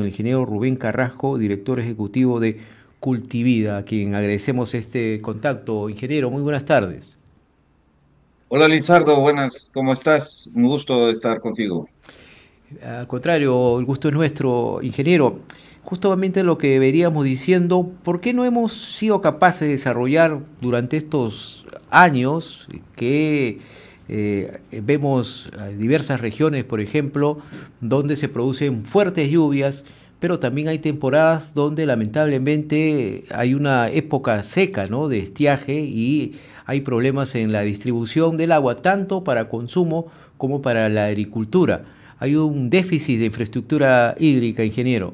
El ingeniero Rubén Carrasco, director ejecutivo de Cultivida, a quien agradecemos este contacto. Ingeniero, muy buenas tardes. Hola Lizardo, buenas, ¿cómo estás? Un gusto estar contigo. Al contrario, el gusto es nuestro, ingeniero. Justamente lo que veríamos diciendo, ¿por qué no hemos sido capaces de desarrollar durante estos años que vemos diversas regiones, por ejemplo, donde se producen fuertes lluvias, pero también hay temporadas donde lamentablemente hay una época seca, ¿no?, de estiaje y hay problemas en la distribución del agua, tanto para consumo como para la agricultura? Hay un déficit de infraestructura hídrica, ingeniero.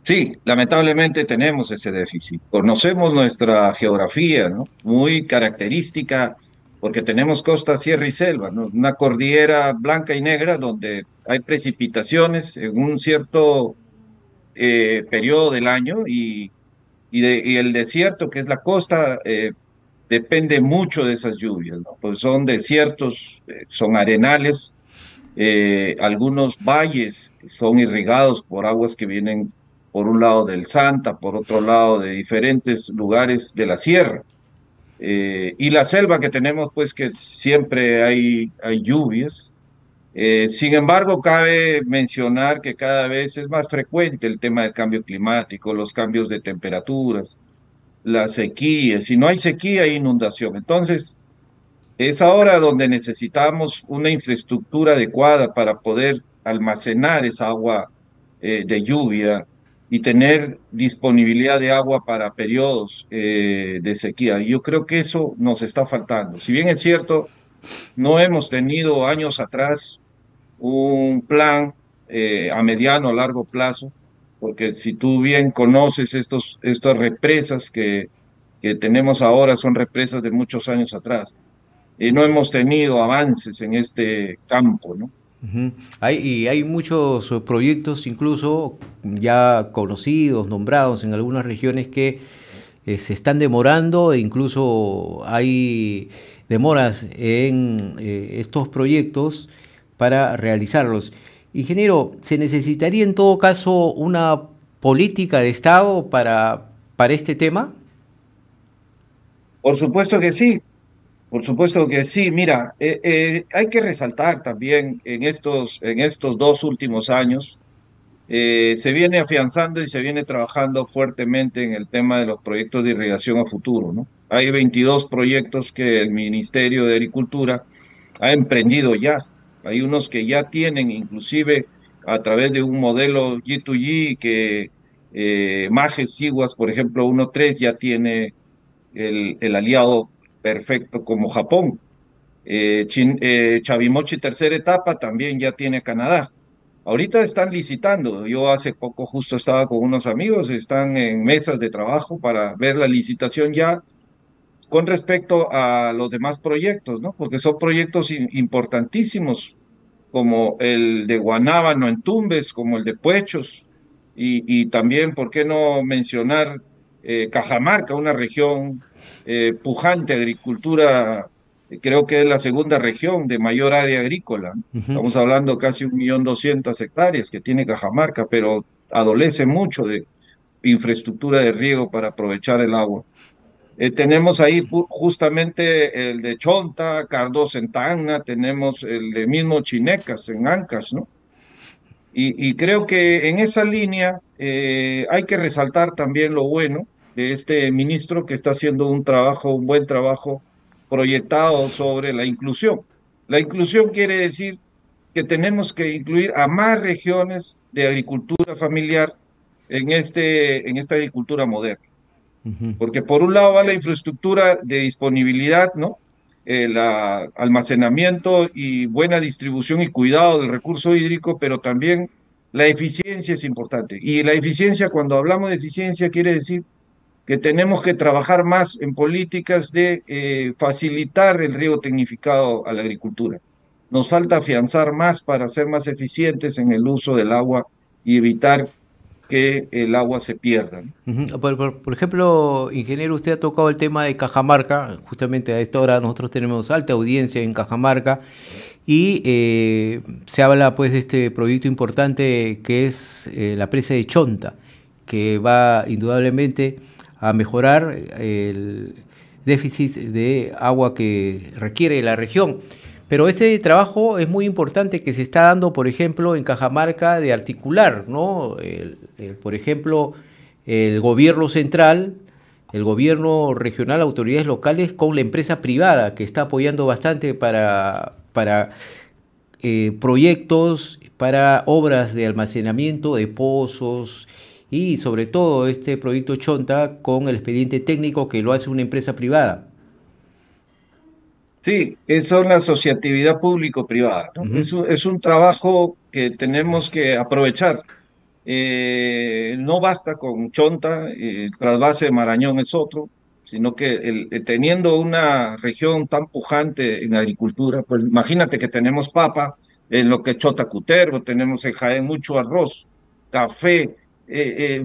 Sí, lamentablemente tenemos ese déficit. Conocemos nuestra geografía, ¿no? Muy característica porque tenemos costa, sierra y selva, ¿no? Una cordillera blanca y negra donde hay precipitaciones en un cierto periodo del año y el desierto, que es la costa, depende mucho de esas lluvias, ¿no? Pues son desiertos, son arenales. Algunos valles son irrigados por aguas que vienen por un lado del Santa, por otro lado de diferentes lugares de la sierra. Y la selva que tenemos, pues que siempre hay lluvias. Sin embargo, cabe mencionar que cada vez es más frecuente el tema del cambio climático, los cambios de temperaturas, las sequías. Si no hay sequía, hay inundación. Entonces, es ahora donde necesitamos una infraestructura adecuada para poder almacenar esa agua de lluvia y tener disponibilidad de agua para periodos de sequía. Yo creo que eso nos está faltando. Si bien es cierto, no hemos tenido años atrás un plan a mediano o largo plazo, porque si tú bien conoces estas represas que tenemos ahora, son represas de muchos años atrás no hemos tenido avances en este campo, ¿no? Ujú. Y hay muchos proyectos, incluso ya conocidos, nombrados en algunas regiones, que se están demorando e incluso hay demoras en estos proyectos para realizarlos. Ingeniero, ¿se necesitaría en todo caso una política de Estado para este tema? Por supuesto que sí, por supuesto que sí. Mira, hay que resaltar también en estos dos últimos años, se viene afianzando y se viene trabajando fuertemente en el tema de los proyectos de irrigación a futuro, ¿no? Hay 22 proyectos que el Ministerio de Agricultura ha emprendido ya. Hay unos que ya tienen, inclusive a través de un modelo G2G que Majes Siguas, por ejemplo, 1.3 ya tiene el aliado perfecto como Japón. Chavimochi tercera etapa también ya tiene Canadá. Ahorita están licitando. Yo hace poco justo estaba con unos amigos, están en mesas de trabajo para ver la licitación ya con respecto a los demás proyectos, ¿no? Porque son proyectos importantísimos, como el de Guanábano en Tumbes, como el de Puechos, y también, ¿por qué no mencionar Cajamarca, una región pujante, agricultura, creo que es la segunda región de mayor área agrícola. Ujú. Estamos hablando casi 1.200.000 hectáreas que tiene Cajamarca, pero adolece mucho de infraestructura de riego para aprovechar el agua. Tenemos ahí justamente el de Chonta, Cardoso en Tacna, tenemos el de mismo Chinecas en Ancash, ¿no? Y creo que en esa línea hay que resaltar también lo bueno de este ministro que está haciendo un trabajo, un buen trabajo proyectado sobre la inclusión. La inclusión quiere decir que tenemos que incluir a más regiones de agricultura familiar en esta agricultura moderna. Ujú. Porque por un lado va la infraestructura de disponibilidad, ¿no? El almacenamiento y buena distribución y cuidado del recurso hídrico, pero también la eficiencia es importante. Y la eficiencia, cuando hablamos de eficiencia, quiere decir que tenemos que trabajar más en políticas de facilitar el riego tecnificado a la agricultura. Nos falta afianzar más para ser más eficientes en el uso del agua y evitar que el agua se pierda, ¿no? Ujú. Por ejemplo, ingeniero, usted ha tocado el tema de Cajamarca. Justamente a esta hora nosotros tenemos alta audiencia en Cajamarca Y se habla pues de este proyecto importante que es la presa de Chonta, que va indudablemente a mejorar el déficit de agua que requiere la región. Pero este trabajo es muy importante que se está dando, por ejemplo, en Cajamarca, de articular, ¿no? Por ejemplo, el gobierno central, el gobierno regional, autoridades locales, con la empresa privada, que está apoyando bastante para proyectos, para obras de almacenamiento de pozos y sobre todo este proyecto Chonta con el expediente técnico que lo hace una empresa privada. Sí, eso es la asociatividad público-privada, ¿no? Ujú. Es un trabajo que tenemos que aprovechar. No basta con Chonta, el trasvase de Marañón es otro, sino que teniendo una región tan pujante en agricultura, pues imagínate que tenemos papa, en lo que es Chota Cutervo, tenemos en Jaén mucho arroz, café,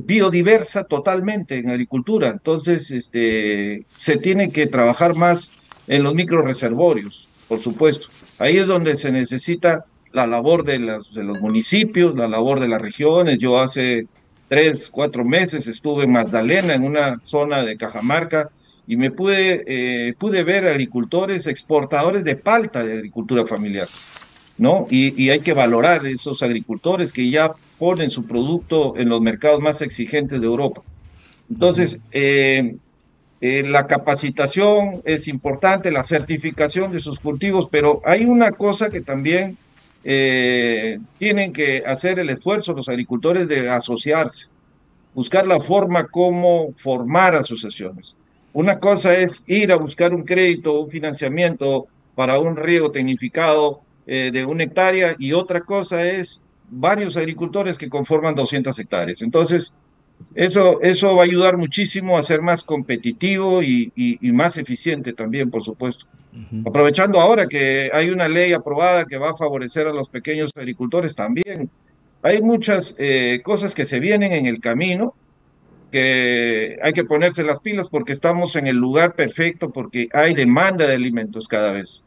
biodiversa totalmente en agricultura. Entonces, se tiene que trabajar más en los microreservorios, por supuesto. Ahí es donde se necesita la labor de los municipios, la labor de las regiones. Yo hace 3, 4 meses estuve en Magdalena, en una zona de Cajamarca, y pude ver agricultores exportadores de palta de agricultura familiar, ¿no? Y hay que valorar esos agricultores que ya ponen su producto en los mercados más exigentes de Europa. Entonces, la capacitación es importante, la certificación de sus cultivos, pero hay una cosa que también tienen que hacer el esfuerzo los agricultores de asociarse, buscar la forma como formar asociaciones. Una cosa es ir a buscar un crédito, un financiamiento para un riego tecnificado de 1 hectárea, y otra cosa es varios agricultores que conforman 200 hectáreas. Entonces, eso va a ayudar muchísimo a ser más competitivo y más eficiente también, por supuesto. Aprovechando ahora que hay una ley aprobada que va a favorecer a los pequeños agricultores también. Hay muchas cosas que se vienen en el camino, que hay que ponerse las pilas porque estamos en el lugar perfecto, porque hay demanda de alimentos cada vez.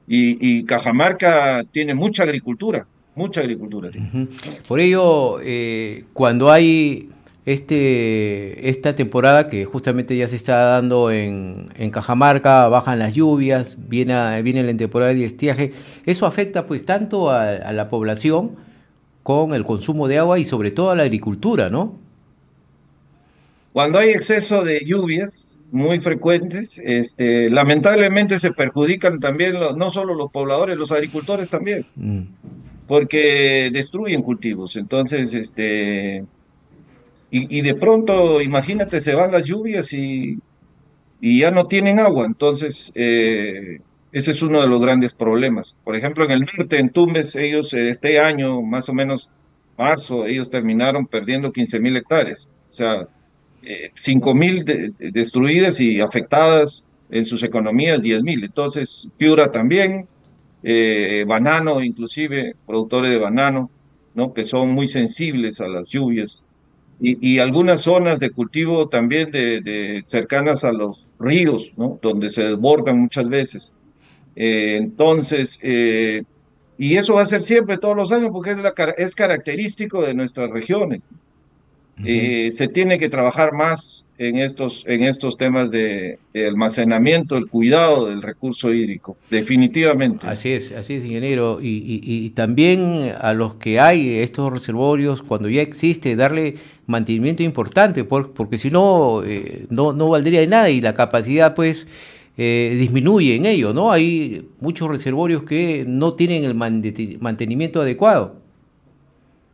Y Cajamarca tiene mucha agricultura tiene. Ujú. Por ello, cuando hay esta temporada que justamente ya se está dando en Cajamarca, bajan las lluvias, viene la temporada de estiaje, eso afecta pues tanto a la población con el consumo de agua y sobre todo a la agricultura, ¿no? Cuando hay exceso de lluvias muy frecuentes, lamentablemente se perjudican también no solo los pobladores, los agricultores también, Mm. porque destruyen cultivos. Entonces, y de pronto, imagínate, se van las lluvias y ya no tienen agua. Entonces, ese es uno de los grandes problemas. Por ejemplo, en el norte, en Tumbes, ellos este año, más o menos marzo, ellos terminaron perdiendo 15.000 hectáreas. O sea, 5.000 destruidas y afectadas en sus economías, 10.000. Entonces, Piura también, banano, inclusive, productores de banano, ¿no? Que son muy sensibles a las lluvias. Y algunas zonas de cultivo también cercanas a los ríos, ¿no? Donde se desbordan muchas veces. Entonces, y eso va a ser siempre, todos los años, porque es característico de nuestras regiones. Ujú. Se tiene que trabajar más en estos temas de almacenamiento, el cuidado del recurso hídrico, definitivamente. Así es, ingeniero. Y también a los que hay estos reservorios, cuando ya existe, darle mantenimiento importante, porque si no, no valdría de nada y la capacidad pues disminuye en ello, ¿no? Hay muchos reservorios que no tienen el mantenimiento adecuado.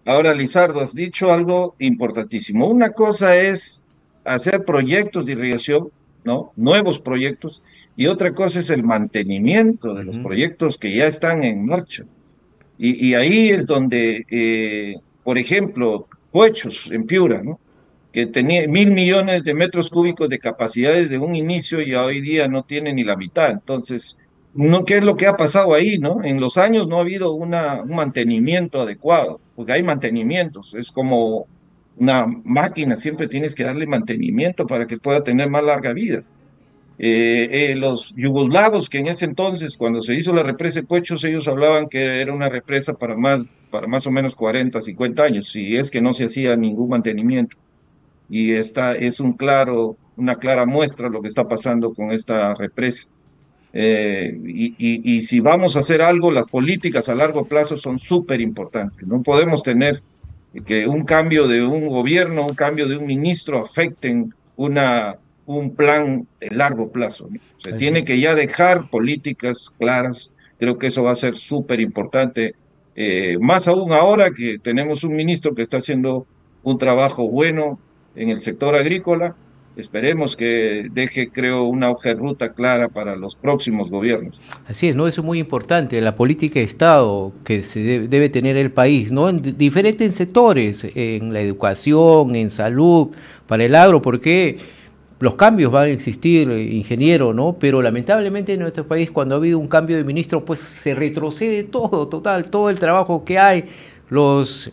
Ahora, Lizardo, has dicho algo importantísimo. Una cosa es hacer proyectos de irrigación, ¿no? Nuevos proyectos, y otra cosa es el mantenimiento de los Ujú. proyectos que ya están en marcha. Y ahí es donde, por ejemplo, Puechos, en Piura, ¿no? Que tenía 1.000 millones de metros cúbicos de capacidad desde un inicio y hoy día no tiene ni la mitad. Entonces, no, ¿qué es lo que ha pasado ahí, no? En los años no ha habido un mantenimiento adecuado, porque hay mantenimientos, es como una máquina, siempre tienes que darle mantenimiento para que pueda tener más larga vida. Los yugoslavos, que en ese entonces, cuando se hizo la represa de Puechos, ellos hablaban que era una represa para más o menos 40, 50 años, si es que no se hacía ningún mantenimiento. Y esta es una clara muestra de lo que está pasando con esta represa. Y si vamos a hacer algo, las políticas a largo plazo son súper importantes. No podemos tener que un cambio de un gobierno, un cambio de un ministro afecten un plan de largo plazo, ¿no? Se tiene que ya dejar políticas claras. Creo que eso va a ser súper importante, más aún ahora que tenemos un ministro que está haciendo un trabajo bueno en el sector agrícola. Esperemos que deje, creo, una hoja de ruta clara para los próximos gobiernos. Así es, ¿no? Eso es muy importante, la política de Estado que debe tener el país, ¿no? En diferentes sectores, en la educación, en salud, para el agro, porque los cambios van a existir, ingeniero, ¿no? Pero lamentablemente en nuestro país, cuando ha habido un cambio de ministro, pues se retrocede todo, total, todo el trabajo que hay, los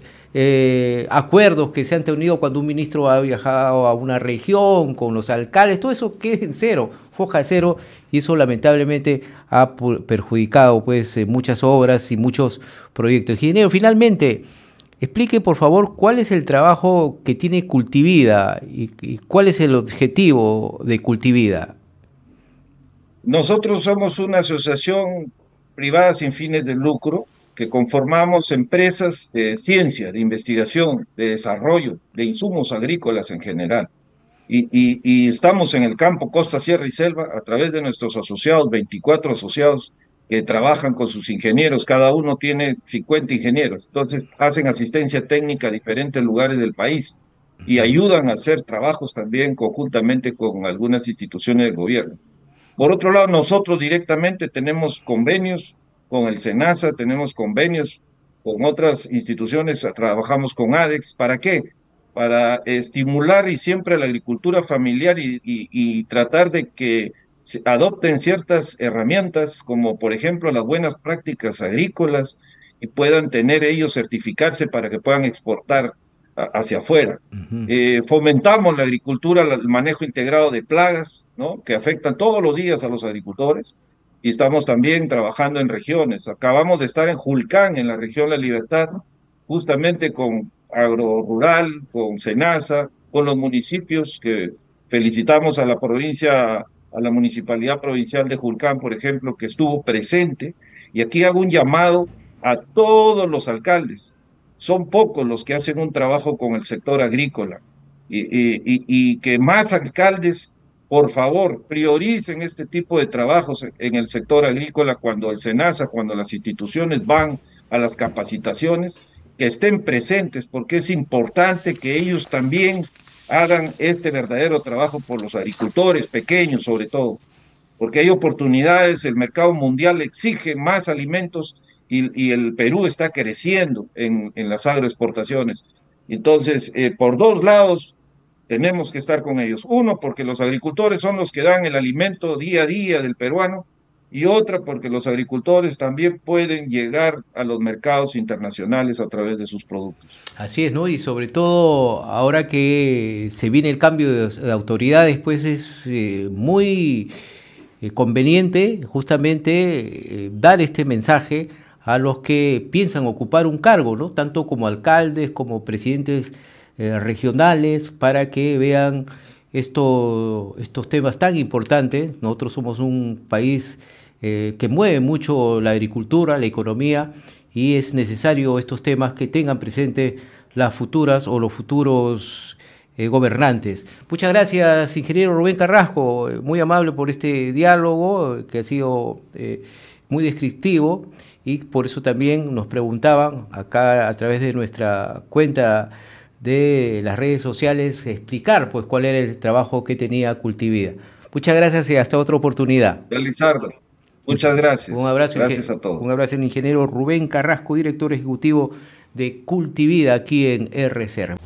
acuerdos que se han tenido cuando un ministro ha viajado a una región con los alcaldes, todo eso queda en cero, foja cero, y eso lamentablemente ha perjudicado pues muchas obras y muchos proyectos. Ingeniero, finalmente, explique por favor cuál es el trabajo que tiene Cultivida y cuál es el objetivo de Cultivida. Nosotros somos una asociación privada sin fines de lucro que conformamos empresas de ciencia, de investigación, de desarrollo, de insumos agrícolas en general. Y estamos en el campo Costa, Sierra y Selva a través de nuestros asociados, 24 asociados que trabajan con sus ingenieros, cada uno tiene 50 ingenieros, entonces hacen asistencia técnica a diferentes lugares del país y ayudan a hacer trabajos también conjuntamente con algunas instituciones del gobierno. Por otro lado, nosotros directamente tenemos convenios con el SENASA, tenemos convenios con otras instituciones, trabajamos con ADEX. ¿Para qué? Para estimular y siempre la agricultura familiar y tratar de que se adopten ciertas herramientas, como por ejemplo las buenas prácticas agrícolas, y puedan tener ellos certificarse para que puedan exportar hacia afuera. Fomentamos la agricultura, el manejo integrado de plagas, ¿no? Que afectan todos los días a los agricultores, y estamos también trabajando en regiones. Acabamos de estar en Julcán, en la región La Libertad, justamente con Agrorural, con SENASA, con los municipios, que felicitamos a la provincia, a la Municipalidad Provincial de Julcán, por ejemplo, que estuvo presente, y aquí hago un llamado a todos los alcaldes. Son pocos los que hacen un trabajo con el sector agrícola, y que más alcaldes, por favor, prioricen este tipo de trabajos en el sector agrícola cuando el SENASA, cuando las instituciones van a las capacitaciones, que estén presentes, porque es importante que ellos también hagan este verdadero trabajo por los agricultores pequeños, sobre todo, porque hay oportunidades, el mercado mundial exige más alimentos y el Perú está creciendo en las agroexportaciones. Entonces, por dos lados, tenemos que estar con ellos. Uno, porque los agricultores son los que dan el alimento día a día del peruano, y otra, porque los agricultores también pueden llegar a los mercados internacionales a través de sus productos. Así es, ¿no? Y sobre todo ahora que se viene el cambio de autoridades, pues es muy conveniente justamente dar este mensaje a los que piensan ocupar un cargo, ¿no? Tanto como alcaldes, como presidentes regionales, para que vean estos temas tan importantes. Nosotros somos un país que mueve mucho la agricultura, la economía, y es necesario estos temas que tengan presente las futuras o los futuros gobernantes. Muchas gracias, ingeniero Rubén Carrasco, muy amable por este diálogo que ha sido muy descriptivo, y por eso también nos preguntaban acá a través de nuestra cuenta de las redes sociales explicar pues cuál era el trabajo que tenía Cultivida. Muchas gracias y hasta otra oportunidad. Lizardo, muchas gracias. Un abrazo, gracias a todos. Un abrazo al ingeniero Rubén Carrasco, director ejecutivo de Cultivida aquí en RCR.